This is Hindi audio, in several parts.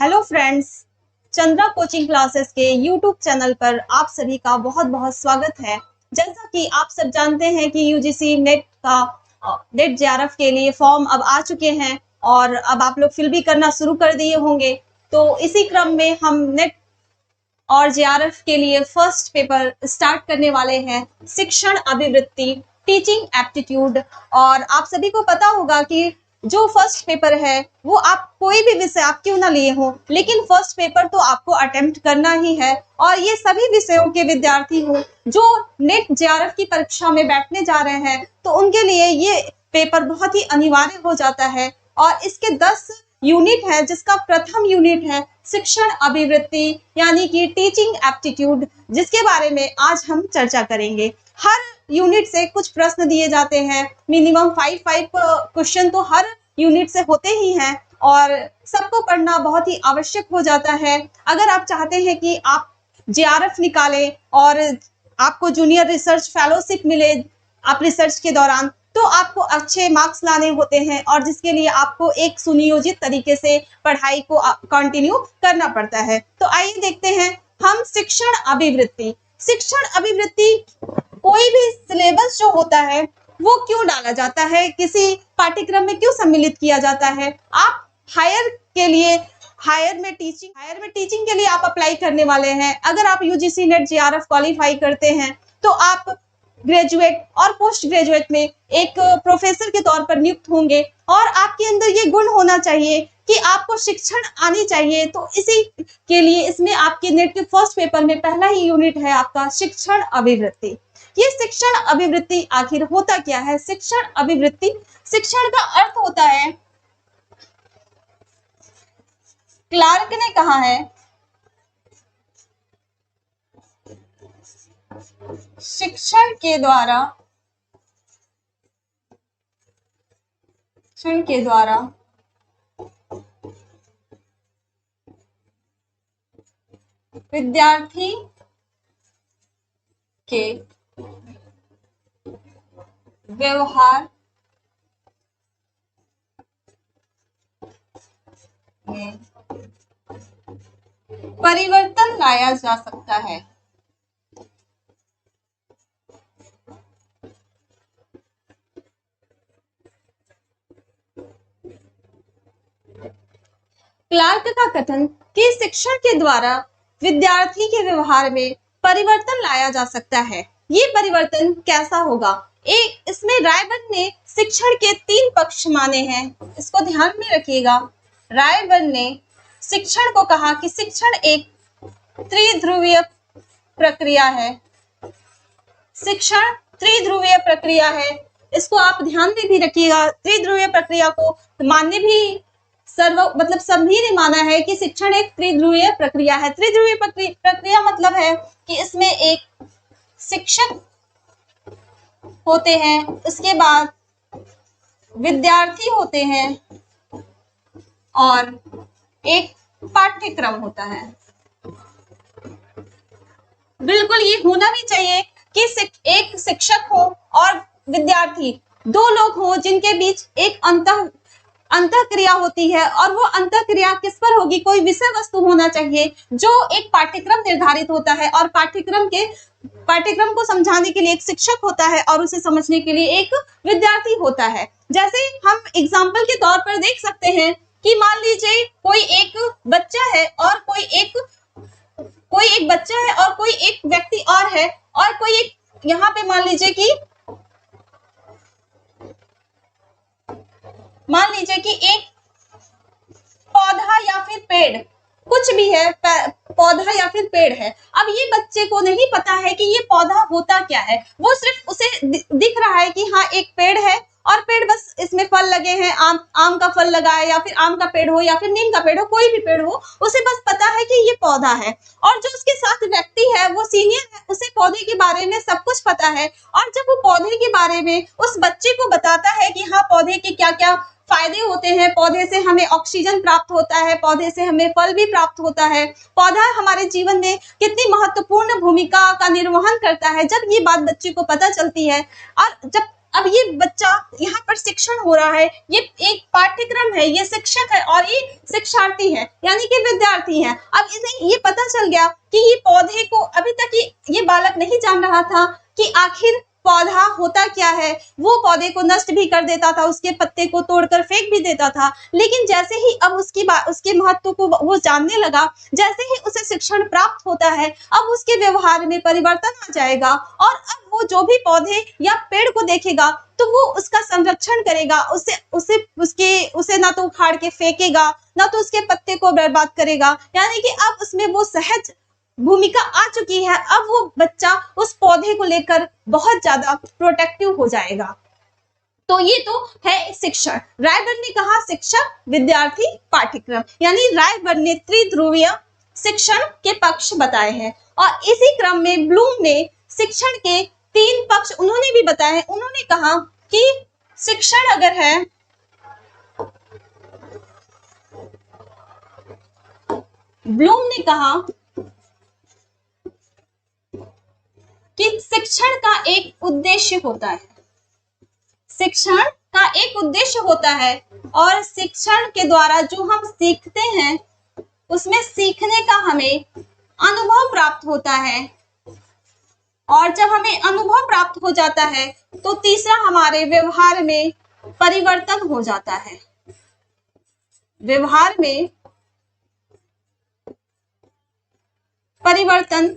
Hello friends, Chandra coaching classes के यूट्यूब चैनल पर आप सभी का बहुत बहुत स्वागत है। जैसा कि आप सब जानते हैं कि यूजीसी नेट जेआरएफ के लिए फॉर्म अब आ चुके हैं और अब आप लोग फिल भी करना शुरू कर दिए होंगे। तो इसी क्रम में हम नेट और जेआरएफ के लिए फर्स्ट पेपर स्टार्ट करने वाले हैं, शिक्षण अभिवृत्ति टीचिंग एप्टीट्यूड। और आप सभी को पता होगा कि जो फर्स्ट पेपर है वो आप कोई भी विषय आप क्यों ना लिए हो, लेकिन फर्स्ट पेपर तो आपको अटेम्प्ट करना ही है। और ये सभी विषयों के विद्यार्थी हो जो नेट जेआरएफ की परीक्षा में बैठने जा रहे हैं, तो उनके लिए ये पेपर बहुत ही अनिवार्य हो जाता है। और इसके 10 यूनिट है, जिसका प्रथम यूनिट है शिक्षण अभिवृत्ति यानी कि टीचिंग एप्टीट्यूड, जिसके बारे में आज हम चर्चा करेंगे। हर यूनिट से कुछ प्रश्न दिए जाते हैं, मिनिमम 5 क्वेश्चन तो हर यूनिट से होते ही हैं और सबको पढ़ना बहुत ही आवश्यक हो जाता है। अगर आप चाहते हैं कि आप जेआरएफ निकालें और आपको जूनियर रिसर्च फेलोशिप मिले आप रिसर्च के दौरान, तो आपको अच्छे मार्क्स लाने होते हैं और जिसके लिए आपको एक सुनियोजित तरीके से पढ़ाई को कंटिन्यू करना पड़ता है। तो आइए देखते हैं हम शिक्षण अभिवृत्ति। शिक्षण अभिवृत्ति कोई भी सिलेबस जो होता है वो क्यों डाला जाता है, किसी पाठ्यक्रम में क्यों सम्मिलित किया जाता है। आप हायर में टीचिंग के लिए आप अप्लाई करने वाले हैं। अगर आप यूजीसी नेट जेआरएफ क्वालिफाई करते हैं तो आप ग्रेजुएट और पोस्ट ग्रेजुएट में एक प्रोफेसर के तौर पर नियुक्त होंगे और आपके अंदर ये गुण होना चाहिए कि आपको शिक्षण आनी चाहिए। तो इसी के लिए इसमें आपके नेट के फर्स्ट पेपर में पहला ही यूनिट है आपका शिक्षण अभिवृत्ति। ये शिक्षण अभिवृत्ति आखिर होता क्या है? शिक्षण अभिवृत्ति, शिक्षण का अर्थ होता है, क्लार्क ने कहा है, शिक्षण के द्वारा विद्यार्थी के व्यवहार में परिवर्तन लाया जा सकता है। क्लार्क का कथन कि शिक्षण के द्वारा विद्यार्थी के व्यवहार में परिवर्तन लाया जा सकता है। ये परिवर्तन कैसा होगा? इसमें रायबर्ग ने शिक्षण के 3 पक्ष माने हैं, इसको ध्यान में रखिएगा। रायबर्ग ने शिक्षण को कहा कि शिक्षण एक त्रिध्रुवीय प्रक्रिया है। शिक्षण त्रिध्रुवीय प्रक्रिया है, इसको आप ध्यान में भी रखिएगा। त्रिध्रुवीय प्रक्रिया को मानने भी सभी ने माना है कि शिक्षण एक त्रिध्रुवीय प्रक्रिया है। त्रिध्रुवीय प्रक्रिया मतलब है कि इसमें एक शिक्षक होते हैं, उसके बाद विद्यार्थी होते हैं और एक पाठ्यक्रम होता है। बिल्कुल ये होना भी चाहिए कि एक शिक्षक हो और विद्यार्थी, 2 लोग हो जिनके बीच एक अंतःक्रिया होती है। और वो अंतःक्रिया किस पर होगी? कोई विषय वस्तु होना चाहिए जो एक पाठ्यक्रम निर्धारित होता है और पाठ्यक्रम को समझाने के लिए एक शिक्षक होता है और उसे समझने के लिए एक विद्यार्थी होता है। जैसे हम एग्जाम्पल के तौर पर देख सकते हैं कि मान लीजिए कोई एक बच्चा है और कोई एक व्यक्ति और है, और कोई एक यहाँ पे मान लीजिए कि एक पौधा या फिर पेड़, कुछ भी है, पौधा या फिर पेड़ है। अब ये बच्चे को नहीं पता है कि ये पौधा होता क्या है, वो सिर्फ उसे दिख रहा है कि हाँ एक पेड़ है और पेड़, बस इसमें फल लगे हैं, आम का फल लगा है, या फिर आम का पेड़ हो या फिर नीम का पेड़ हो, कोई भी पेड़ हो, उसे बस पता है कि ये पौधा है। और जो उसके साथ व्यक्ति है वो सीनियर है, उसे पौधे के बारे में सब कुछ पता है। और जब वो पौधे के बारे में उस बच्चे को बताता है कि हाँ पौधे के क्या क्या फायदे होते हैं, पौधे से हमें ऑक्सीजन प्राप्त होता है, पौधे से हमें फल भी प्राप्त होता है, पौधा हमारे जीवन में कितनी महत्वपूर्ण भूमिका का निर्वहन करता है, जब ये बात बच्चे को पता चलती है और जब अब ये बच्चा यहाँ पर शिक्षण हो रहा है, ये एक पाठ्यक्रम है, ये शिक्षक है और ये शिक्षार्थी है, यानी कि विद्यार्थी है। अब इन्हें ये पता चल गया कि ये पौधे को, अभी तक ये बालक नहीं जान रहा था कि आखिर पौधा होता क्या है। वो पौधे को नष्ट भी कर देता था, उसके पत्ते को तोड़कर फेंक भी देता था, लेकिन जैसे ही अब उसके महत्व को वो जानने लगा, जैसे ही उसे शिक्षण प्राप्त होता है, अब उसके व्यवहार में परिवर्तन आ जाएगा और अब वो जो भी पौधे या पेड़ को देखेगा तो वो उसका संरक्षण करेगा, उसे ना तो उखाड़ के फेंकेगा, ना तो उसके पत्ते को बर्बाद करेगा, यानी कि अब उसमें वो सहज भूमिका आ चुकी है। अब वो बच्चा उस पौधे को लेकर बहुत ज्यादा प्रोटेक्टिव हो जाएगा। तो ये तो है शिक्षण। रायबर ने कहा शिक्षक, विद्यार्थी, पाठ्यक्रम, यानी रायबर ने त्रिध्रुवीय शिक्षण के पक्ष बताए हैं। और इसी क्रम में ब्लूम ने शिक्षण के 3 पक्ष उन्होंने भी बताए हैं। उन्होंने कहा कि शिक्षण अगर है, ब्लूम ने कहा कि शिक्षण का एक उद्देश्य होता है, शिक्षण का एक उद्देश्य होता है और शिक्षण के द्वारा जो हम सीखते हैं उसमें सीखने का हमें अनुभव प्राप्त होता है, और जब हमें अनुभव प्राप्त हो जाता है तो तीसरा हमारे व्यवहार में परिवर्तन हो जाता है, व्यवहार में परिवर्तन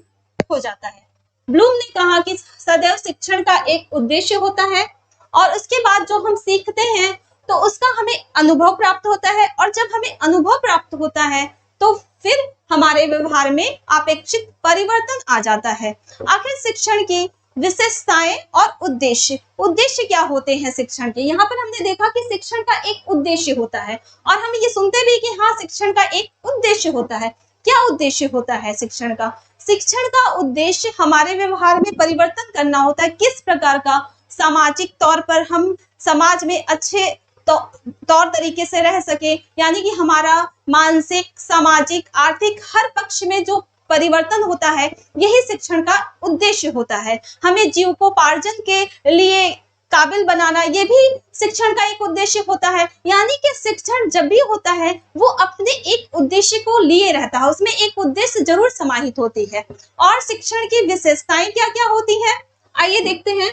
हो जाता है। ब्लूम ने कहा कि सदैव शिक्षण का एक उद्देश्य होता है और उसके बाद जो हम सीखते हैं तो उसका हमें अनुभव प्राप्त होता है, और जब हमें अनुभव प्राप्त होता है तो फिर हमारे व्यवहार में अपेक्षित परिवर्तन आ जाता है। आखिर शिक्षण की विशेषताएं और उद्देश्य, उद्देश्य क्या होते हैं शिक्षण के? यहाँ पर हमने देखा कि शिक्षण का एक उद्देश्य होता है, और हम ये सुनते भी कि हाँ शिक्षण का एक उद्देश्य होता है। क्या उद्देश्य होता है शिक्षण का? शिक्षण का उद्देश्य हमारे व्यवहार में परिवर्तन करना होता है। किस प्रकार का? सामाजिक तौर पर हम समाज में अच्छे तौर तरीके से रह सके, यानी कि हमारा मानसिक, सामाजिक, आर्थिक हर पक्ष में जो परिवर्तन होता है, यही शिक्षण का उद्देश्य होता है। हमें जीविकोपार्जन के लिए काबिल बनाना, ये भी शिक्षण का एक उद्देश्य होता है। यानी कि शिक्षण जब भी होता है वो अपने एक उद्देश्य को लिए रहता है, उसमें एक उद्देश्य जरूर समाहित होती है। और शिक्षण की विशेषताएं क्या क्या होती हैं, आइए देखते हैं।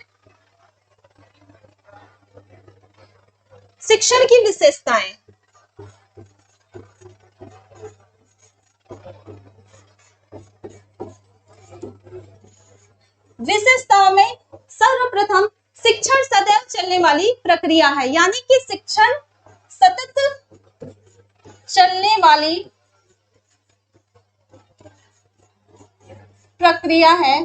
शिक्षण की विशेषताएं, विशेषताओं में सर्वप्रथम शिक्षण सदैव चलने वाली प्रक्रिया है, यानी कि शिक्षण सतत चलने वाली प्रक्रिया है।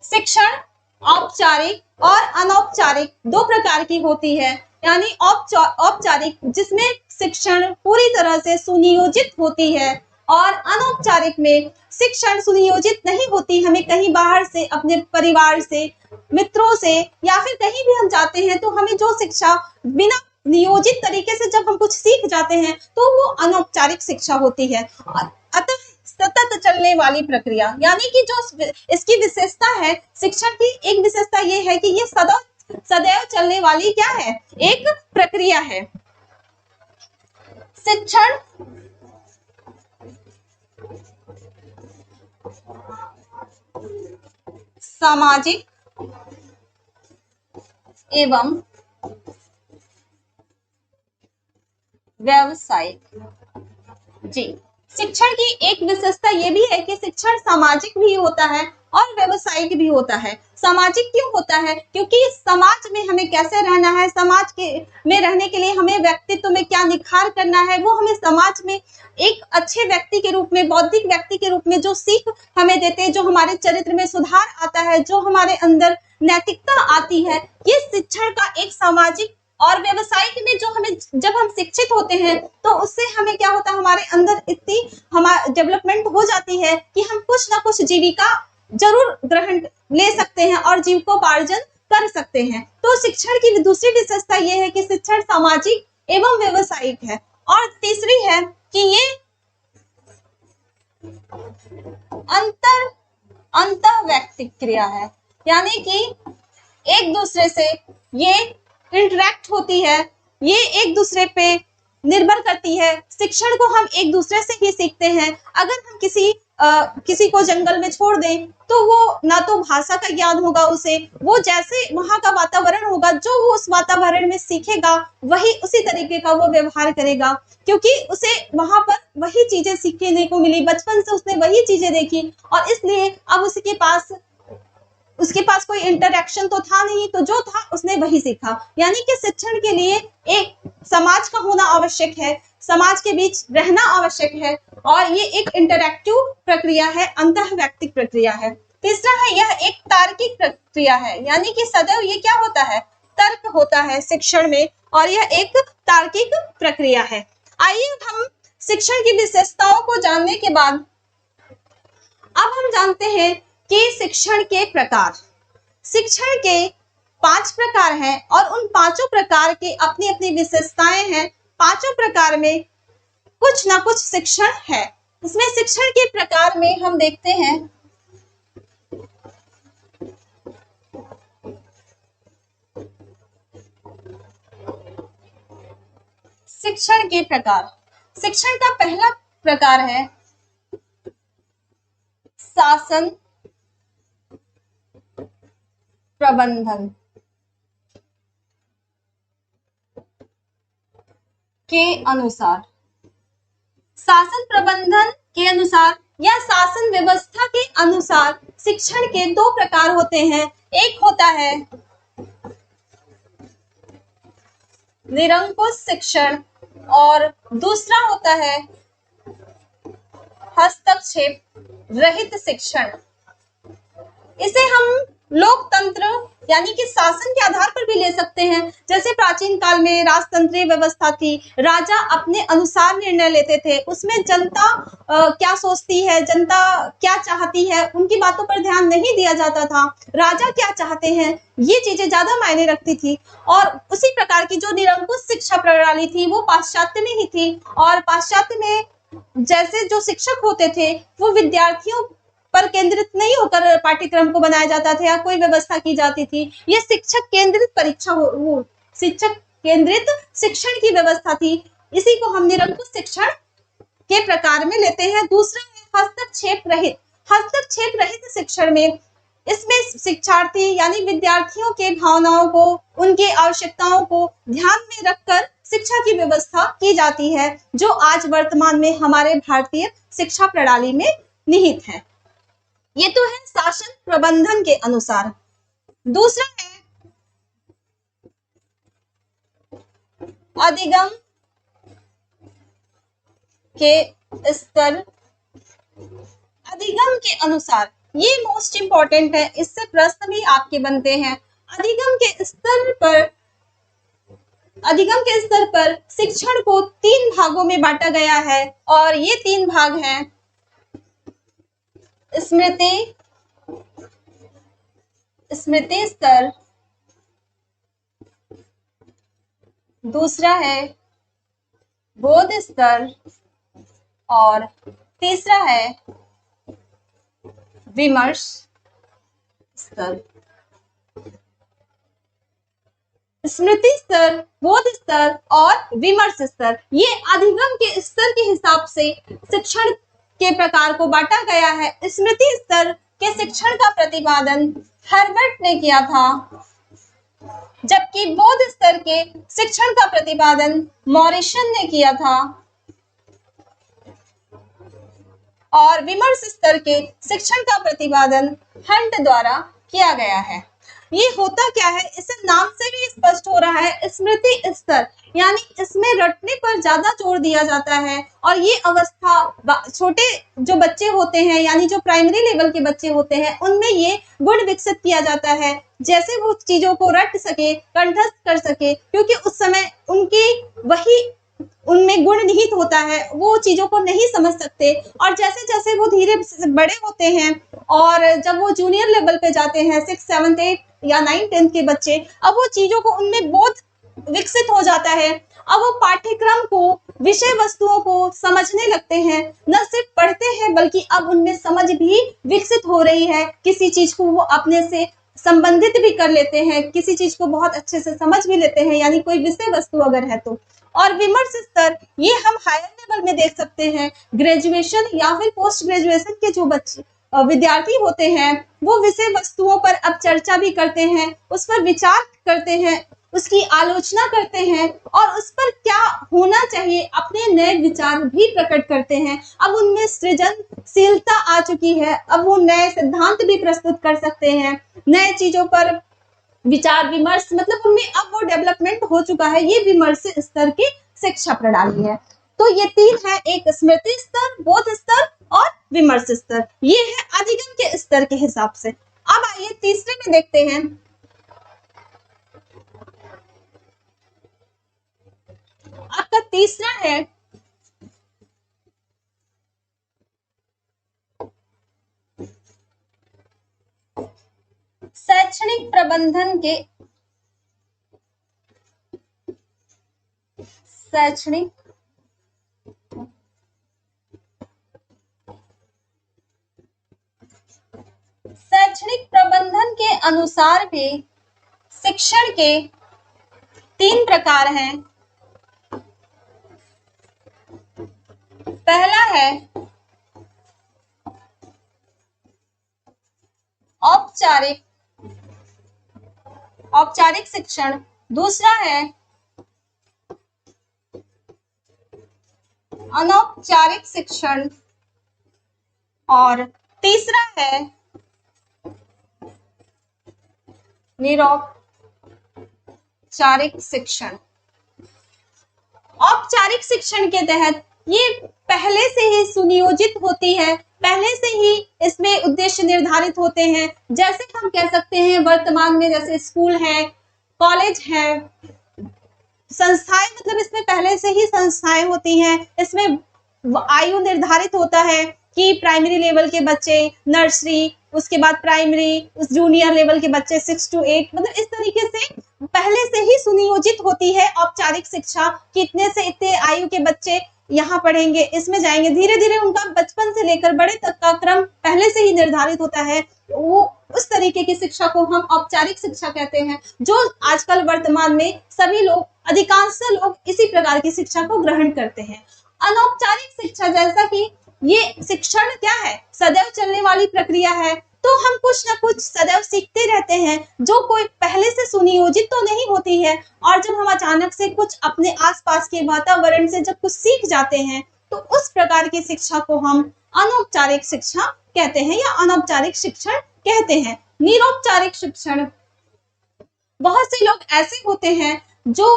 शिक्षण औपचारिक और अनौपचारिक 2 प्रकार की होती है, यानी औपचारिक जिसमें शिक्षण पूरी तरह से सुनियोजित होती है, और अनौपचारिक में शिक्षण सुनियोजित नहीं होती। हमें कहीं बाहर से, अपने परिवार से, मित्रों से, या फिर कहीं भी हम जाते हैं तो हमें जो शिक्षा बिना नियोजित तरीके से जब हम कुछ सीख जाते हैं तो वो अनौपचारिक शिक्षा होती है। अतः सतत चलने वाली प्रक्रिया, यानी कि जो इसकी विशेषता है, शिक्षण की एक विशेषता ये है कि ये सदैव चलने वाली क्या है, एक प्रक्रिया है। शिक्षण सामाजिक एवं व्यावसायिक, जी, शिक्षण की एक विशेषता ये भी है कि शिक्षण सामाजिक भी होता है और व्यवसायिक भी होता है। सामाजिक क्यों होता है? क्योंकि समाज में हमें कैसे रहना है, समाज में रहने के लिए हमें व्यक्तित्व में क्या निखार करना है, वो हमें समाज में एक अच्छे व्यक्ति के रूप में, बौद्धिक व्यक्ति के रूप में जो सीख हमें देते हैं, जो हमारे चरित्र में सुधार आता है, जो हमारे अंदर नैतिकता आती है, ये शिक्षण का एक सामाजिक। और व्यवसायिक में जो हमें, जब हम शिक्षित होते हैं तो उससे हमें क्या होता है, हमारे अंदर इतनी हमारी डेवलपमेंट हो जाती है कि हम कुछ ना कुछ जीविका जरूर ग्रहण ले सकते हैं और जीविकोपार्जन कर सकते हैं। तो शिक्षण की दूसरी विशेषता यह है कि शिक्षण सामाजिक एवं व्यवसायिक है। और तीसरी है कि ये अंतर व्यक्तिक क्रिया है, यानी कि एक दूसरे से ये इंटरेक्ट होती है, ये एक दूसरे पे निर्भर करती है। शिक्षण को हम एक दूसरे से ही सीखते हैं। अगर हम किसी को जंगल में छोड़ दें तो वो ना तो भाषा का ज्ञान होगा उसे, वो जैसे वहां का वातावरण होगा, जो वो उस वातावरण में सीखेगा वही उसी तरीके का वो व्यवहार करेगा, क्योंकि उसे वहां पर वही चीजें सीखने को मिली, बचपन से उसने वही चीजें देखी और इसलिए अब उसके पास कोई इंटरेक्शन तो था नहीं, तो जो था उसने वही सीखा। यानी कि शिक्षण के लिए एक समाज का होना आवश्यक है, समाज के बीच रहना आवश्यक है और ये एक इंटरैक्टिव प्रक्रिया है, अंतःवैयक्तिक प्रक्रिया है। तीसरा है, यह एक तार्किक प्रक्रिया है, यानी कि सदैव ये क्या होता है, तर्क होता है शिक्षण में और यह एक तार्किक प्रक्रिया है। आइए हम शिक्षण की विशेषताओं को जानने के बाद अब हम जानते हैं कि शिक्षण के प्रकार। शिक्षण के 5 प्रकार हैं और उन 5 प्रकार की अपनी अपनी विशेषताएं हैं। 5 प्रकार में कुछ ना कुछ शिक्षण है। इसमें शिक्षण के प्रकार में हम देखते हैं शिक्षण के प्रकार। शिक्षण का पहला प्रकार है शासन प्रबंधन के अनुसार। शासन प्रबंधन के अनुसार या शासन व्यवस्था के अनुसार शिक्षण के 2 प्रकार होते हैं। एक होता है निरंकुश शिक्षण और दूसरा होता है हस्तक्षेप रहित शिक्षण। इसे हम लोकतंत्र यानी कि शासन के आधार पर भी ले सकते हैं। जैसे प्राचीन काल में राजतंत्रीय व्यवस्था थी, राजा अपने अनुसार निर्णय लेते थे, उसमें जनता क्या सोचती है, जनता क्या चाहती है, उनकी बातों पर ध्यान नहीं दिया जाता था। राजा क्या चाहते हैं ये चीजें ज्यादा मायने रखती थी। और उसी प्रकार की जो निरंकुश शिक्षा प्रणाली थी वो पाश्चात्य में ही थी और पाश्चात्य में जैसे जो शिक्षक होते थे वो विद्यार्थियों पर केंद्रित नहीं होकर पाठ्यक्रम को बनाया जाता था या कोई व्यवस्था की जाती थी। ये शिक्षक केंद्रित शिक्षक केंद्रित शिक्षण की व्यवस्था थी। इसी को हम निरंकुश शिक्षण के प्रकार में लेते हैं। दूसरा है हस्तक्षेप रहित। हस्तक्षेप रहित शिक्षण में इसमें शिक्षार्थी यानी विद्यार्थियों के भावनाओं को, उनकी आवश्यकताओं को ध्यान में रखकर शिक्षा की व्यवस्था की जाती है, जो आज वर्तमान में हमारे भारतीय शिक्षा प्रणाली में निहित है। ये तो है शासन प्रबंधन के अनुसार। दूसरा है अधिगम के स्तर। अधिगम के अनुसार ये मोस्ट इंपॉर्टेंट है, इससे प्रश्न भी आपके बनते हैं। अधिगम के स्तर पर शिक्षण को 3 भागों में बांटा गया है और ये 3 भाग हैं स्मृति स्तर, दूसरा है बोध स्तर और तीसरा है विमर्श स्तर। स्मृति स्तर, बोध स्तर और विमर्श स्तर, ये अधिगम के स्तर के हिसाब से शिक्षण के प्रकार को बांटा गया है। स्मृति स्तर के शिक्षण का प्रतिपादन हर्बर्ट ने किया था, जबकि बोध स्तर के शिक्षण का प्रतिपादन मॉरिसन ने किया था और विमर्श स्तर के शिक्षण का प्रतिपादन हंट द्वारा किया गया है। ये होता क्या है, इसे नाम से भी स्पष्ट हो रहा है, स्मृति स्तर यानी इसमें रटने पर ज्यादा जोर दिया जाता है और ये अवस्था छोटे जो बच्चे होते हैं यानी जो प्राइमरी लेवल के बच्चे होते हैं उनमें ये गुण विकसित किया जाता है, जैसे वो चीजों को रट सके, कंठस्थ कर सके, क्योंकि उस समय उनमें गुण निहित होता है, वो चीजों को नहीं समझ सकते। और जैसे जैसे वो धीरे बड़े होते हैं और जब वो जूनियर लेवल पे जाते हैं 6, 7, 8 या 9, 10 के बच्चे, अब वो चीजों को उनमें बोध विकसित हो जाता है। अब वो पाठ्यक्रम को, विषय वस्तुओं को समझने लगते हैं, न सिर्फ पढ़ते हैं बल्कि अब उनमें समझ भी विकसित हो रही है, किसी चीज को वो अपने से संबंधित भी कर लेते हैं, किसी चीज को बहुत अच्छे से समझ भी लेते हैं, यानी कोई विषय वस्तु अगर है तो। और विमर्श स्तर ये हम हायर लेवल में देख सकते हैं, ग्रेजुएशन या फिर पोस्ट ग्रेजुएशन के जो बच्चे विद्यार्थी होते हैं वो विषय वस्तुओं पर अब चर्चा भी करते हैं, उस पर विचार करते हैं, उसकी आलोचना करते हैं और उस पर क्या होना चाहिए अपने नए विचार भी प्रकट करते हैं। अब उनमें सृजनशीलता आ चुकी है, अब वो नए सिद्धांत भी प्रस्तुत कर सकते हैं, नए चीजों पर विचार विमर्श, मतलब उनमें अब वो डेवलपमेंट हो चुका है। ये विमर्श स्तर की शिक्षा प्रणाली है। तो ये तीन है, एक स्मृति स्तर, बोध स्तर और विमर्श स्तर, ये है अधिगम के स्तर के हिसाब से। अब आइए तीसरे में देखते हैं। आपका तीसरा है शैक्षणिक प्रबंधन के शैक्षणिक प्रबंधन के अनुसार भी शिक्षण के तीन प्रकार हैं। पहला है औपचारिक शिक्षण, दूसरा है अनौपचारिक शिक्षण और तीसरा है निरौपचारिक शिक्षण। औपचारिक शिक्षण के तहत ये पहले से ही सुनियोजित होती है, पहले से ही इसमें उद्देश्य निर्धारित होते हैं। जैसे हम कह सकते हैं वर्तमान में जैसे स्कूल है, कॉलेज है, संस्थाएं, मतलब इसमें पहले से ही संस्थाएं होती हैं। इसमें आयु निर्धारित होता है कि प्राइमरी लेवल के बच्चे नर्सरी, उसके बाद प्राइमरी, उस जूनियर लेवल के बच्चे 6 to 8, मतलब इस तरीके से पहले से ही सुनियोजित होती है औपचारिक शिक्षा। कितने से इतने आयु के बच्चे यहाँ पढ़ेंगे, इसमें जाएंगे, धीरे धीरे उनका बचपन से लेकर बड़े तक का क्रम पहले से ही निर्धारित होता है। वो उस तरीके की शिक्षा को हम औपचारिक शिक्षा कहते हैं, जो आजकल वर्तमान में सभी लोग, अधिकांश लोग इसी प्रकार की शिक्षा को ग्रहण करते हैं। अनौपचारिक शिक्षा, जैसा कि ये शिक्षण क्या है, सदैव चलने वाली प्रक्रिया है, तो हम कुछ ना कुछ सदैव सीखते रहते हैं, जो कोई पहले से सुनियोजित तो नहीं होती है। और जब हम अचानक से कुछ अपने आसपास के वातावरण से जब कुछ सीख जाते हैं, तो उस प्रकार की शिक्षा को हम अनौपचारिक शिक्षा कहते हैं या अनौपचारिक शिक्षण कहते हैं। निरौपचारिक शिक्षण, बहुत से लोग ऐसे होते हैं जो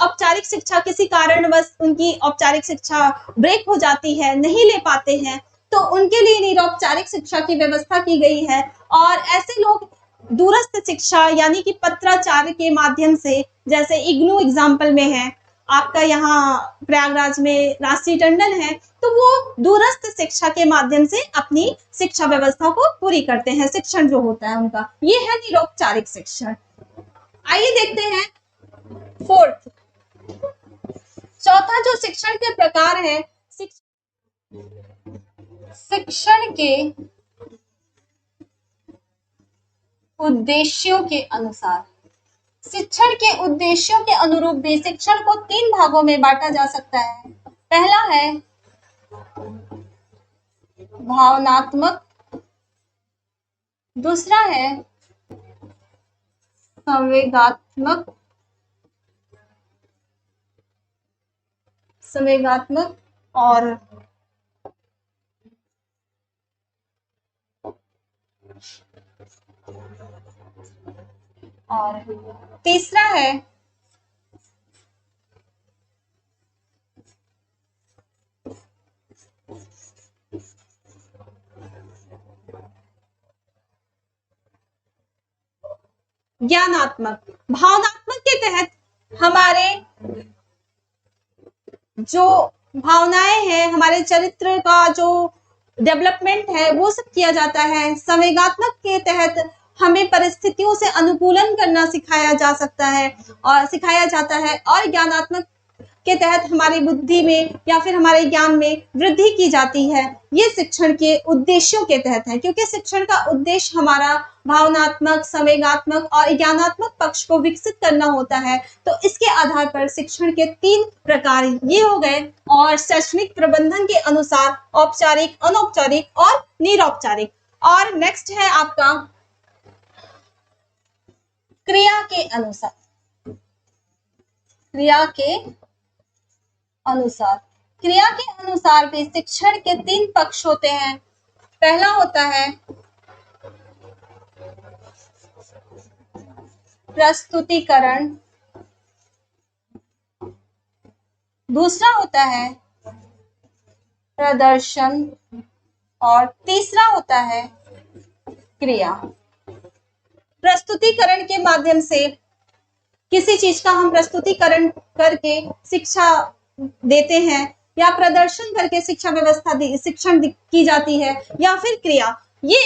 औपचारिक शिक्षा किसी कारणवश उनकी औपचारिक शिक्षा ब्रेक हो जाती है, नहीं ले पाते हैं, तो उनके लिए निरौपचारिक शिक्षा की व्यवस्था की गई है। और ऐसे लोग दूरस्थ शिक्षा यानी कि पत्राचार के माध्यम से, जैसे इग्नू एग्जाम्पल में है आपका, यहाँ प्रयागराज में राष्ट्रीय टंडन है, तो वो दूरस्थ शिक्षा के माध्यम से अपनी शिक्षा व्यवस्था को पूरी करते हैं। शिक्षण जो होता है उनका, ये है निरौपचारिक शिक्षण। आइए देखते हैं फोर्थ, चौथा जो शिक्षण के प्रकार है, शिक्षण के उद्देश्यों के अनुसार। शिक्षण के उद्देश्यों के अनुरूप भी शिक्षण को तीन भागों में बांटा जा सकता है। पहला है भावनात्मक, दूसरा है संवेगात्मक और तीसरा है ज्ञानात्मक। भावनात्मक के तहत हमारे जो भावनाएं हैं, हमारे चरित्र का जो डेवलपमेंट है वो सब किया जाता है। संवेगात्मक के तहत हमें परिस्थितियों से अनुकूलन करना सिखाया जाता है। और ज्ञानात्मक के तहत हमारी बुद्धि में या फिर हमारे ज्ञान में वृद्धि की जाती है। ये शिक्षण के उद्देश्यों के तहत है, क्योंकि शिक्षण का उद्देश्य हमारा भावनात्मक, संवेगात्मक और ज्ञानात्मक पक्ष को विकसित करना होता है। तो इसके आधार पर शिक्षण के 3 प्रकार ये हो गए, और शैक्षणिक प्रबंधन के अनुसार औपचारिक, अनौपचारिक और निरौपचारिक। और नेक्स्ट है आपका क्रिया के अनुसार। क्रिया के अनुसार, क्रिया के अनुसार भी शिक्षण के 3 पक्ष होते हैं। पहला होता है प्रस्तुतिकरण, दूसरा होता है प्रदर्शन और तीसरा होता है क्रिया। प्रस्तुतिकरण के माध्यम से किसी चीज का हम प्रस्तुतिकरण करके शिक्षा देते हैं, या प्रदर्शन करके शिक्षा व्यवस्था शिक्षण की जाती है, या फिर क्रिया। ये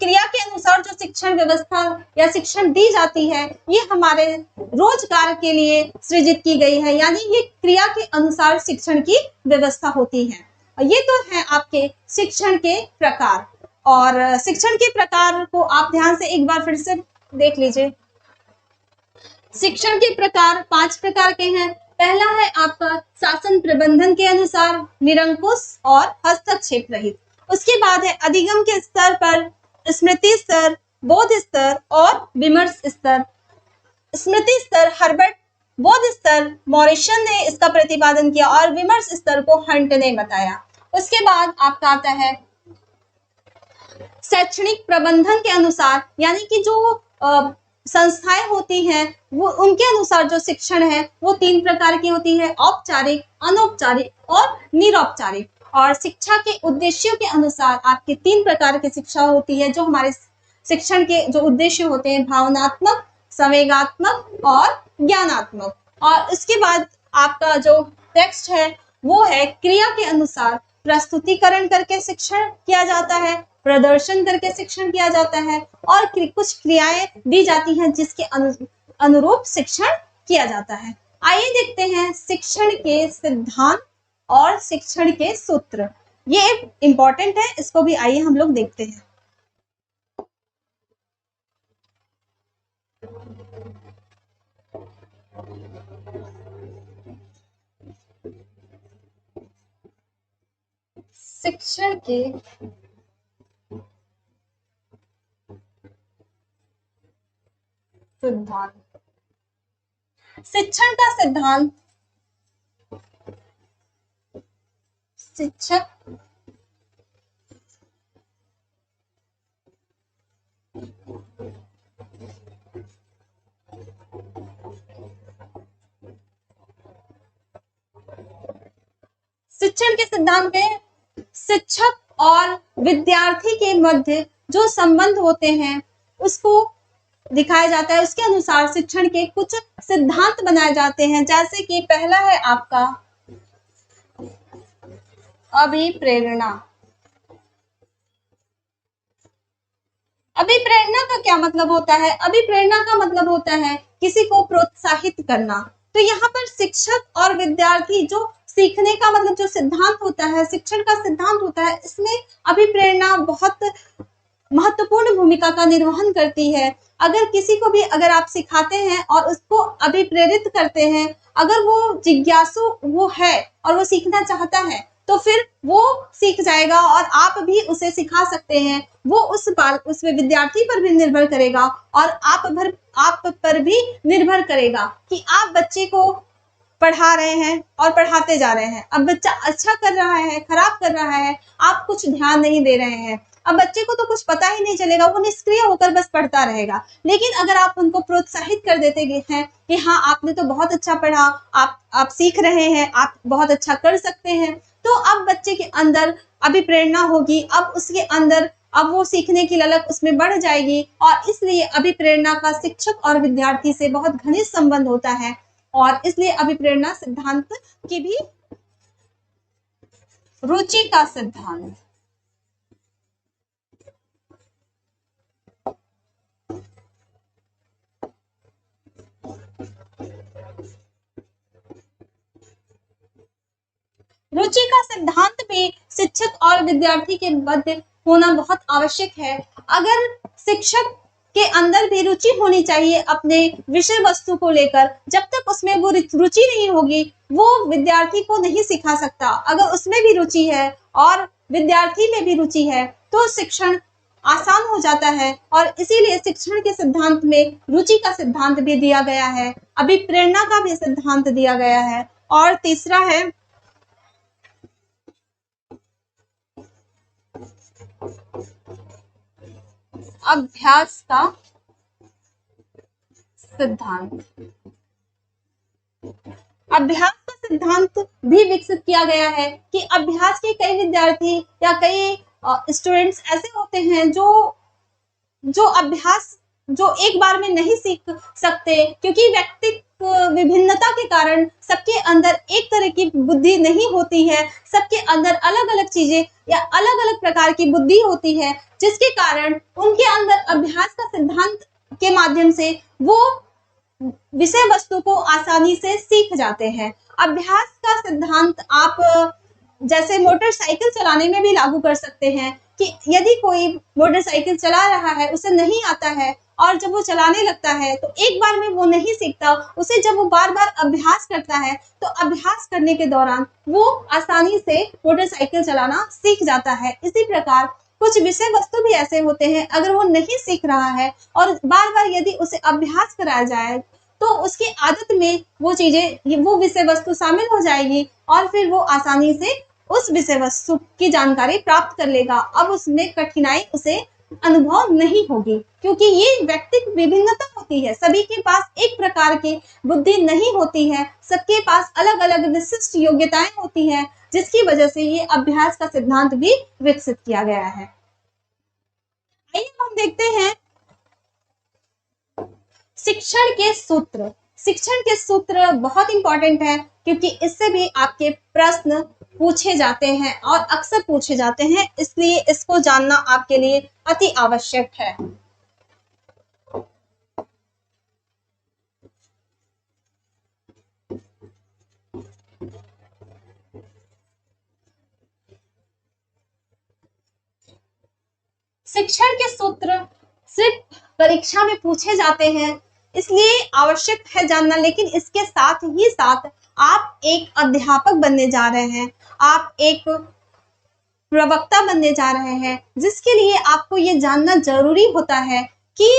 क्रिया के अनुसार जो शिक्षण व्यवस्था या शिक्षण दी जाती है, ये हमारे रोजगार के लिए सृजित की गई है, यानी ये क्रिया के अनुसार शिक्षण की व्यवस्था होती है। ये तो है आपके शिक्षण के प्रकार। और शिक्षण के प्रकार को आप ध्यान से एक बार फिर से देख लीजिए। शिक्षण के प्रकार 5 प्रकार के हैं। पहला है आपका शासन प्रबंधन के अनुसार, निरंकुश और हस्तक्षेप रहित। उसके बाद है अधिगम के स्तर पर, स्मृति स्तर, बोध स्तर और विमर्श स्तर। स्मृति स्तर हर्बर्ट, बोध स्तर मॉरिसन ने इसका प्रतिपादन किया और विमर्श स्तर को हंट ने बताया। उसके बाद आपका आता है शैक्षणिक प्रबंधन के अनुसार, यानी कि जो संस्थाएं होती हैं वो उनके अनुसार जो शिक्षण है वो 3 प्रकार की होती है, औपचारिक, अनौपचारिक और निरौपचारिक। और शिक्षा के उद्देश्यों के अनुसार आपके 3 प्रकार की शिक्षा होती है, जो हमारे शिक्षण के जो उद्देश्य होते हैं, भावनात्मक, संवेगात्मक और ज्ञानात्मक। और इसके बाद आपका जो टेक्स्ट है वो है क्रिया के अनुसार प्रस्तुतिकरण करके शिक्षण किया जाता है, प्रदर्शन करके शिक्षण किया जाता है, और कुछ क्रियाएं दी जाती हैं जिसके अनुरूप शिक्षण किया जाता है। आइए देखते हैं शिक्षण के सिद्धांत और शिक्षण के सूत्र। ये इंपॉर्टेंट है, इसको भी आइए हम लोग देखते हैं। शिक्षण के सिद्धांत। शिक्षण का सिद्धांत शिक्षक शिक्षण के सिद्धांत में शिक्षक और विद्यार्थी के मध्य जो संबंध होते हैं उसको दिखाया जाता है। उसके अनुसार शिक्षण के कुछ सिद्धांत बनाए जाते हैं, जैसे कि पहला है आपका अभिप्रेरणा। अभिप्रेरणा का क्या मतलब होता है? अभिप्रेरणा का मतलब होता है किसी को प्रोत्साहित करना। तो यहाँ पर शिक्षक और विद्यार्थी जो सीखने का मतलब जो सिद्धांत होता है, शिक्षण का सिद्धांत होता है, इसमें अभिप्रेरणा बहुत महत्वपूर्ण भूमिका का निर्वहन करती है। अगर किसी को भी अगर आप सिखाते हैं और उसको अभिप्रेरित करते हैं, अगर वो जिज्ञासु वो है और वो सीखना चाहता है, तो फिर वो सीख जाएगा और आप भी उसे सिखा सकते हैं। वो उस विद्यार्थी पर भी निर्भर करेगा और आप पर भी निर्भर करेगा कि आप बच्चे को पढ़ा रहे हैं और पढ़ाते जा रहे हैं। अब बच्चा अच्छा कर रहा है, खराब कर रहा है, आप कुछ ध्यान नहीं दे रहे हैं, अब बच्चे को तो कुछ पता ही नहीं चलेगा, वो निष्क्रिय होकर बस पढ़ता रहेगा। लेकिन अगर आप उनको प्रोत्साहित कर देते हैं कि हाँ आपने तो बहुत अच्छा पढ़ा, आप सीख रहे हैं, आप बहुत अच्छा कर सकते हैं, तो अब बच्चे के अंदर अभिप्रेरणा होगी, अब उसके अंदर अब वो सीखने की ललक उसमें बढ़ जाएगी। और इसलिए अभिप्रेरणा का शिक्षक और विद्यार्थी से बहुत घनिष्ठ संबंध होता है, और इसलिए अभिप्रेरणा सिद्धांत की भी रुचि का सिद्धांत। रुचि का सिद्धांत भी शिक्षक और विद्यार्थी के मध्य होना बहुत आवश्यक है। अगर शिक्षक के अंदर भी रुचि होनी चाहिए अपने विषय वस्तु को लेकर, जब तक उसमें वो रुचि नहीं होगी वो विद्यार्थी को नहीं सिखा सकता। अगर उसमें भी रुचि है और विद्यार्थी में भी रुचि है तो शिक्षण आसान हो जाता है, और इसीलिए शिक्षण के सिद्धांत में रुचि का सिद्धांत भी दिया गया है, अभिप्रेरणा का भी सिद्धांत दिया गया है। और तीसरा है अभ्यास का सिद्धांत। अभ्यास का सिद्धांत भी विकसित किया गया है कि अभ्यास के कई विद्यार्थी या कई स्टूडेंट्स ऐसे होते हैं जो अभ्यास जो एक बार में नहीं सीख सकते, क्योंकि व्यक्तित्व विभिन्नता के कारण सबके अंदर एक तरह की बुद्धि नहीं होती है, सबके अंदर अलग अलग चीजें या अलग अलग प्रकार की बुद्धि होती है, जिसके कारण उनके अंदर अभ्यास का सिद्धांत के माध्यम से वो विषय वस्तु को आसानी से सीख जाते हैं। अभ्यास का सिद्धांत आप जैसे मोटरसाइकिल चलाने में भी लागू कर सकते हैं कि यदि कोई मोटरसाइकिल चला रहा है, उसे नहीं आता है और जब वो चलाने लगता है तो एक बार में वो नहीं सीखता, उसे जब वो बार बार अभ्यास करता है तो अभ्यास करने के दौरान वो आसानी से मोटरसाइकिल चलाना सीख जाता है। इसी प्रकार कुछ विषय वस्तु भी ऐसे होते हैं, अगर वो नहीं सीख रहा है और बार बार यदि उसे अभ्यास कराया जाए तो उसकी आदत में वो चीजें, वो विषय वस्तु शामिल हो जाएगी और फिर वो आसानी से उस विषय वस्तु की जानकारी प्राप्त कर लेगा। अब उसमें कठिनाई उसे अनुभव नहीं होगी, क्योंकि ये व्यक्तित्व विभिन्नता होती है, सभी के पास एक प्रकार की बुद्धि नहीं होती है, सबके पास अलग अलग विशिष्ट योग्यताएं होती हैं, जिसकी वजह से ये अभ्यास का सिद्धांत भी विकसित किया गया है। आइए हम देखते हैं शिक्षण के सूत्र। शिक्षण के सूत्र बहुत इंपॉर्टेंट है, क्योंकि इससे भी आपके प्रश्न पूछे जाते हैं और अक्सर पूछे जाते हैं, इसलिए इसको जानना आपके लिए अति आवश्यक है। शिक्षण के सूत्र सिर्फ परीक्षा में पूछे जाते हैं, इसलिए आवश्यक है जानना, लेकिन इसके साथ ही साथ आप एक अध्यापक बनने जा रहे हैं, आप एक प्रवक्ता बनने जा रहे हैं, जिसके लिए आपको ये जानना जरूरी होता है कि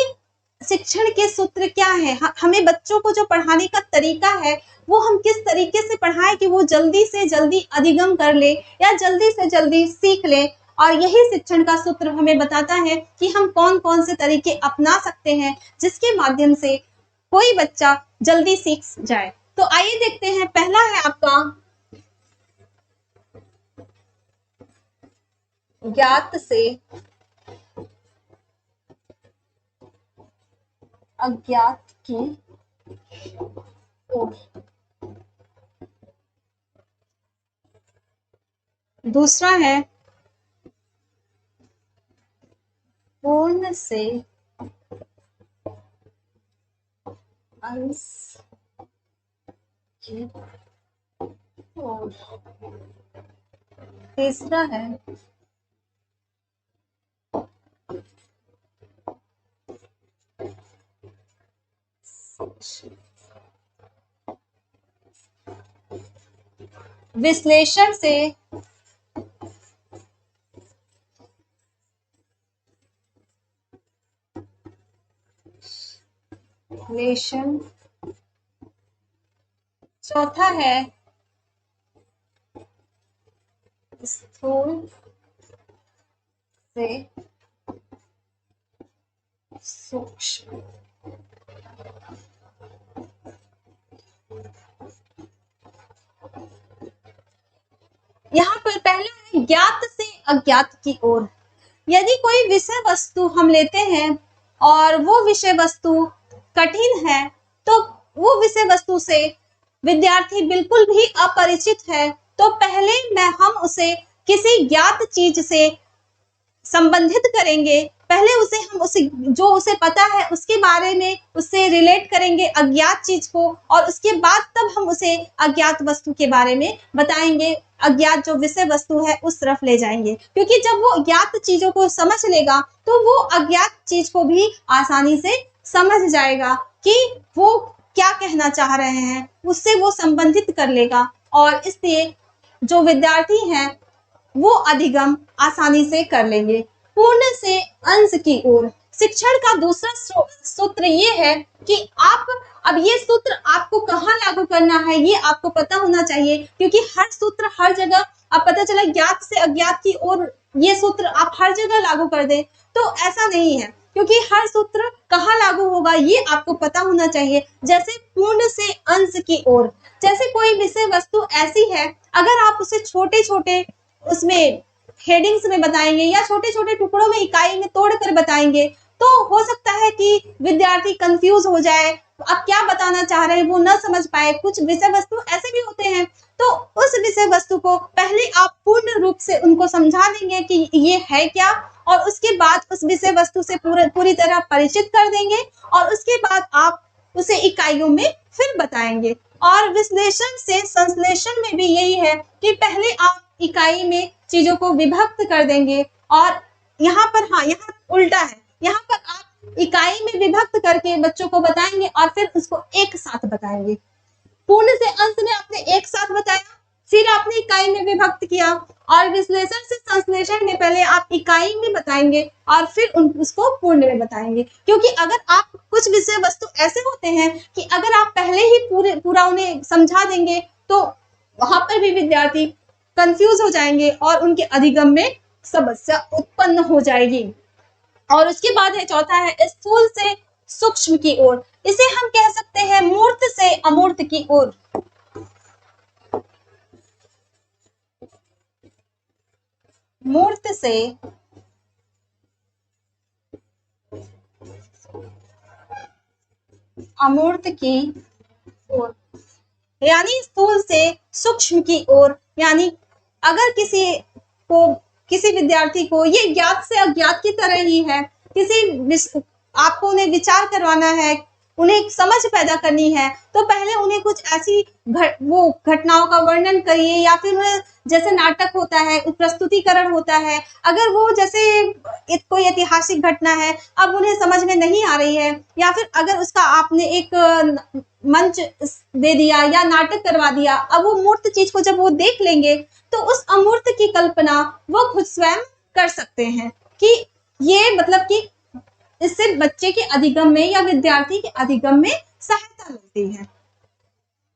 शिक्षण के सूत्र क्या है। हमें बच्चों को जो पढ़ाने का तरीका है वो हम किस तरीके से पढ़ाएं कि वो जल्दी से जल्दी अधिगम कर ले या जल्दी से जल्दी सीख ले, और यही शिक्षण का सूत्र हमें बताता है कि हम कौन कौन से तरीके अपना सकते हैं जिसके माध्यम से कोई बच्चा जल्दी सीख जाए। तो आइए देखते हैं, पहला है आपका ज्ञात से अज्ञात की ओर। दूसरा है पूर्ण से अंश की ओर। तीसरा है विश्लेषण से विश्लेषण। चौथा है स्थूल से सूक्ष्म। यहाँ पर पहला है ज्ञात से अज्ञात की ओर। यदि कोई विषय वस्तु हम लेते हैं और वो विषय वस्तु कठिन है, तो वो विषय वस्तु से विद्यार्थी बिल्कुल भी अपरिचित है, तो पहले हम उसे किसी ज्ञात चीज से संबंधित करेंगे, पहले उसे हम उसे जो उसे पता है उसके बारे में उससे रिलेट करेंगे अज्ञात चीज को, और उसके बाद तब हम उसे अज्ञात वस्तु के बारे में बताएंगे, अज्ञात जो विषय वस्तु है उस तरफ ले जाएंगे। क्योंकि जब वो अज्ञात चीजों को समझ लेगा तो वो अज्ञात चीज को भी आसानी से समझ जाएगा कि वो क्या कहना चाह रहे हैं, उससे वो संबंधित कर लेगा, और इसलिए जो विद्यार्थी हैं वो अधिगम आसानी से कर लेंगे। पूर्ण से अंश की ओर शिक्षण का दूसरा सूत्र ये है कि आप, अब ये सूत्र आपको कहाँ लागू करना है ये आपको पता होना चाहिए, क्योंकि हर सूत्र हर जगह, अब पता चला ज्ञात से अज्ञात की ओर ये सूत्र आप हर जगह लागू कर दें तो ऐसा नहीं है, क्योंकि हर सूत्र कहाँ लागू होगा ये आपको पता होना चाहिए। जैसे पूर्ण से अंश की ओर, जैसे कोई विषय वस्तु ऐसी है, अगर आप उसे छोटे छोटे उसमें हेडिंग्स में बताएंगे या छोटे छोटे टुकड़ों में इकाई में तोड़कर बताएंगे तो हो सकता है कि विद्यार्थी कंफ्यूज हो जाए, आप क्या बताना चाह रहे हैं वो न समझ पाए। कुछ विषय वस्तु ऐसे भी होते हैं, तो उस विषय वस्तु को पहले आप पूर्ण रूप से उनको समझा देंगे कि ये है क्या, और उसके बाद उस विषय वस्तु से पूरी तरह परिचित कर देंगे, और उसके बाद आप उसे इकाइयों में फिर बताएंगे। और विश्लेषण से संश्लेषण में भी यही है कि पहले आप इकाई में चीजों को विभक्त कर देंगे, और यहाँ पर, हाँ यहाँ उल्टा है, यहाँ पर आप इकाई में विभक्त करके बच्चों को बताएंगे और फिर उसको एक साथ बताएंगे। पूर्ण से अंश में आपने एक साथ बताया, फिर आपने इकाई में विभक्त किया, और विश्लेषण से संश्लेषण में पहले आप इकाई में बताएंगे और फिर उसको पूर्ण में बताएंगे। क्योंकि अगर आप, कुछ विषय वस्तु ऐसे होते हैं कि अगर आप पहले ही पूरा उन्हें समझा देंगे तो वहां पर भी विद्यार्थी कंफ्यूज हो जाएंगे और उनके अधिगम में समस्या उत्पन्न हो जाएगी। और उसके बाद है चौथा है स्थूल से सूक्ष्म की ओर, इसे हम कह सकते हैं मूर्त से अमूर्त की ओर। मूर्त से अमूर्त की ओर, यानी स्थूल से सूक्ष्म की ओर, यानी अगर किसी विद्यार्थी को ये ज्ञात से अज्ञात की तरह ही है, आपको उन्हें विचार करवाना है, उन्हें समझ पैदा करनी है, तो पहले उन्हें कुछ ऐसी घटनाओं का वर्णन करिए, या फिर उन्हें जैसे नाटक होता है, प्रस्तुतिकरण होता है, अगर वो जैसे कोई ऐतिहासिक घटना है अब उन्हें समझ में नहीं आ रही है, या फिर अगर उसका आपने एक मंच दे दिया या नाटक करवा दिया, अब वो मूर्त चीज को जब वो देख लेंगे तो उस अमूर्त की कल्पना वो खुद स्वयं कर सकते हैं कि ये मतलब कि इससे बच्चे के अधिगम में या विद्यार्थी के अधिगम में सहायता मिलती है।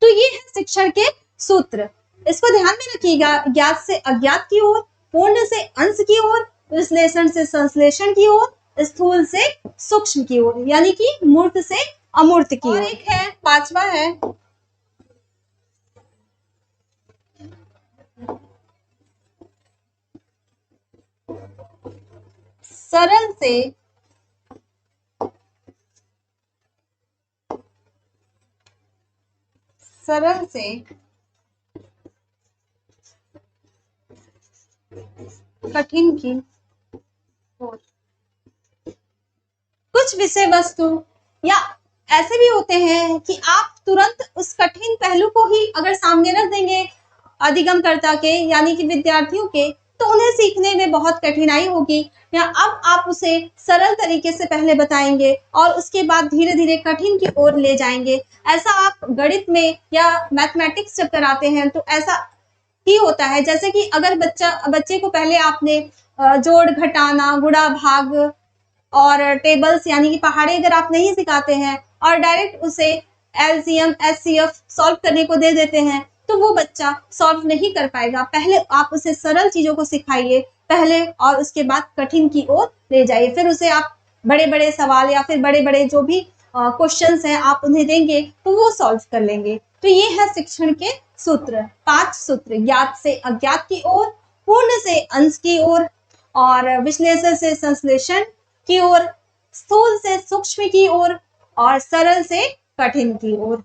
तो ये है शिक्षण के सूत्र, इसको ध्यान में रखिएगा। ज्ञात से अज्ञात की ओर, पूर्ण से अंश की ओर, विश्लेषण से संश्लेषण की ओर, स्थूल से सूक्ष्म की ओर, यानी कि मूर्त से अमूर्त की ओर। और एक है, पांचवा है सरल से कठिन की ओर। कुछ विषय वस्तु या ऐसे भी होते हैं कि आप तुरंत उस कठिन पहलू को ही अगर सामने रख देंगे अधिगमकर्ता के यानी कि विद्यार्थियों के, तो उन्हें सीखने में बहुत कठिनाई होगी। या अब आप उसे सरल तरीके से पहले बताएंगे और उसके बाद धीरे धीरे कठिन की ओर ले जाएंगे। ऐसा आप गणित में या मैथमेटिक्स जब कराते हैं तो ऐसा ही होता है, जैसे कि अगर बच्चे को पहले आपने जोड़ घटाना, गुणा भाग और टेबल्स यानी कि पहाड़े अगर आप नहीं सिखाते हैं और डायरेक्ट उसे एलसीएम एचसीएफ सॉल्व करने को दे देते हैं तो वो बच्चा सॉल्व नहीं कर पाएगा। पहले आप उसे सरल चीजों को सिखाइए पहले, और उसके बाद कठिन की ओर ले जाइए। फिर उसे आप बड़े बड़े सवाल या फिर बड़े बड़े जो भी क्वेश्चंस हैं आप उन्हें देंगे तो वो सॉल्व कर लेंगे। तो ये है शिक्षण के सूत्र, 5 सूत्र। ज्ञात से अज्ञात की ओर, पूर्ण से अंश की ओर, और विश्लेषण से संश्लेषण की ओर, स्थूल से सूक्ष्म की ओर, और सरल से कठिन की ओर।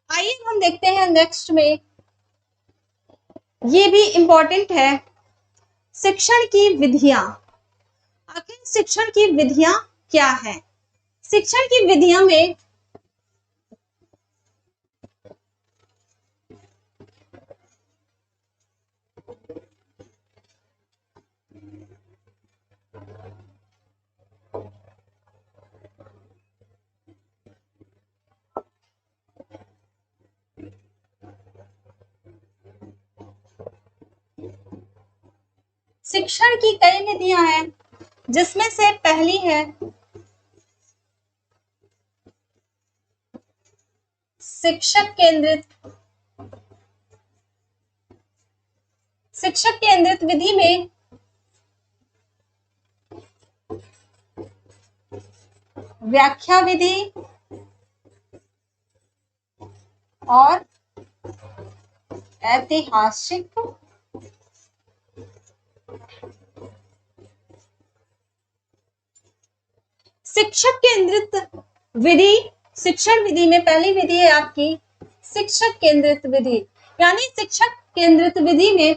आइए हम देखते हैं नेक्स्ट में, ये भी इंपॉर्टेंट है शिक्षण की विधियां। आखिर शिक्षण की विधियां क्या है? शिक्षण की विधियों में शिक्षण की कई विधियां हैं, जिसमें से पहली है शिक्षक केंद्रित विधि में व्याख्या विधि और ऐतिहासिक शिक्षक केंद्रित विधि। शिक्षण विधि में पहली विधि है आपकी शिक्षक केंद्रित विधि, यानी शिक्षक केंद्रित विधि में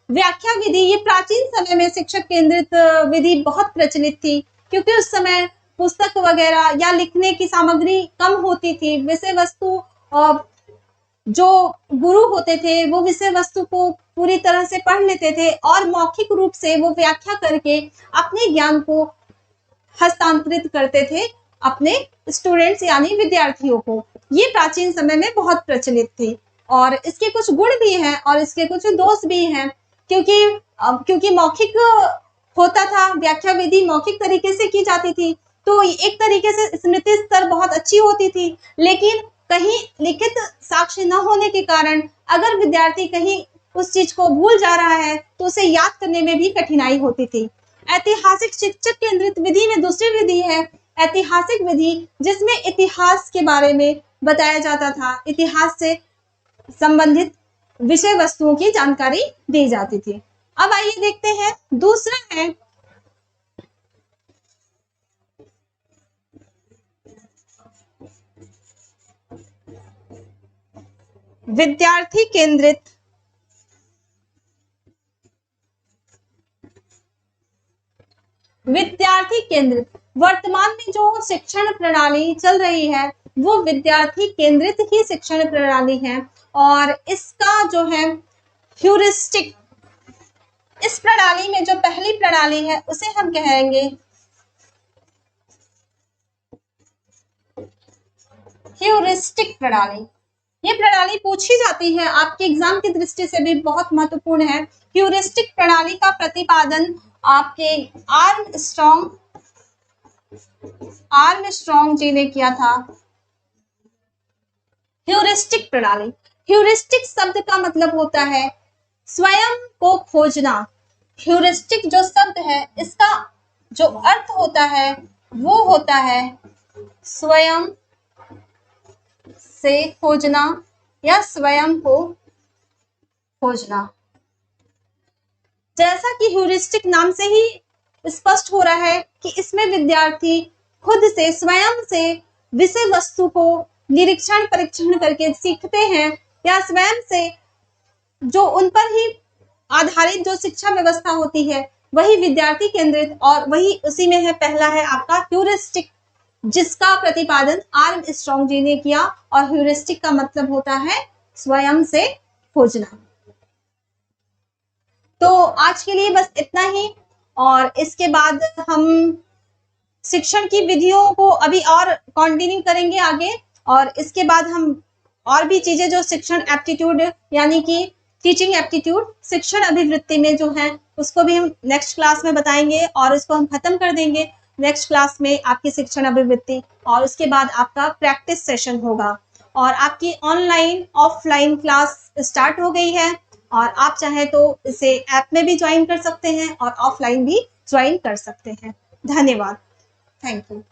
व्याख्या विधि। ये प्राचीन समय में शिक्षक केंद्रित विधि बहुत प्रचलित थी, क्योंकि उस समय पुस्तक वगैरह या लिखने की सामग्री कम होती थी। विषय वस्तु जो गुरु होते थे वो विषय वस्तु को पूरी तरह से पढ़ लेते थे और मौखिक रूप से वो व्याख्या करके अपने ज्ञान को हस्तांतरित करते थे अपने स्टूडेंट्स यानी विद्यार्थियों को। ये प्राचीन समय में बहुत प्रचलित थी और इसके कुछ गुण भी हैं और इसके कुछ दोष भी हैं, क्योंकि मौखिक होता था, व्याख्या विधि मौखिक तरीके से की जाती थी, तो एक तरीके से स्मृति स्तर बहुत अच्छी होती थी। लेकिन कहीं लिखित साक्ष्य न होने के कारण अगर विद्यार्थी कहीं उस चीज को भूल जा रहा है तो उसे याद करने में भी कठिनाई होती थी। ऐतिहासिक शिक्षक केंद्रित विधि में दूसरी विधि है ऐतिहासिक विधि, जिसमें इतिहास के बारे में बताया जाता था, इतिहास से संबंधित विषय वस्तुओं की जानकारी दी जाती थी। अब आइए देखते हैं दूसरा है विद्यार्थी केंद्रित वर्तमान में जो शिक्षण प्रणाली चल रही है वो विद्यार्थी केंद्रित ही शिक्षण प्रणाली है और इसका जो है ह्यूरिस्टिक, इस प्रणाली में जो पहली प्रणाली है उसे हम कहेंगे ह्यूरिस्टिक प्रणाली। ये प्रणाली पूछी जाती है, आपके एग्जाम की दृष्टि से भी बहुत महत्वपूर्ण है। ह्यूरिस्टिक प्रणाली का प्रतिपादन आपके आर्मस्ट्रॉन्ग जी ने किया था। ह्यूरिस्टिक प्रणाली, ह्यूरिस्टिक शब्द का मतलब होता है स्वयं को खोजना। ह्यूरिस्टिक जो शब्द है इसका जो अर्थ होता है वो होता है स्वयं से खोजना या स्वयं को खोजना। जैसा कि ह्यूरिस्टिक नाम से ही स्पष्ट हो रहा है कि इसमें विद्यार्थी खुद से स्वयं से विषय वस्तु को निरीक्षण परीक्षण करके सीखते हैं या स्वयं से जो उन पर ही आधारित जो शिक्षा व्यवस्था होती है वही विद्यार्थी केंद्रित, और वही उसी में है पहला है आपका ह्यूरिस्टिक, जिसका प्रतिपादन आर्मस्ट्रॉन्ग जी ने किया। और ह्यूरिस्टिक का मतलब होता है स्वयं से खोजना। तो आज के लिए बस इतना ही, और इसके बाद हम शिक्षण की विधियों को अभी और कंटिन्यू करेंगे आगे, और इसके बाद हम और भी चीजें जो शिक्षण एप्टीट्यूड यानी कि टीचिंग एप्टीट्यूड शिक्षण अभिवृत्ति में जो है उसको भी हम नेक्स्ट क्लास में बताएंगे और इसको हम खत्म कर देंगे नेक्स्ट क्लास में आपकी शिक्षण अभिवृत्ति। और उसके बाद आपका प्रैक्टिस सेशन होगा और आपकी ऑनलाइन ऑफलाइन क्लास स्टार्ट हो गई है, और आप चाहे तो इसे ऐप में भी ज्वाइन कर सकते हैं और ऑफलाइन भी ज्वाइन कर सकते हैं। धन्यवाद, थैंक यू।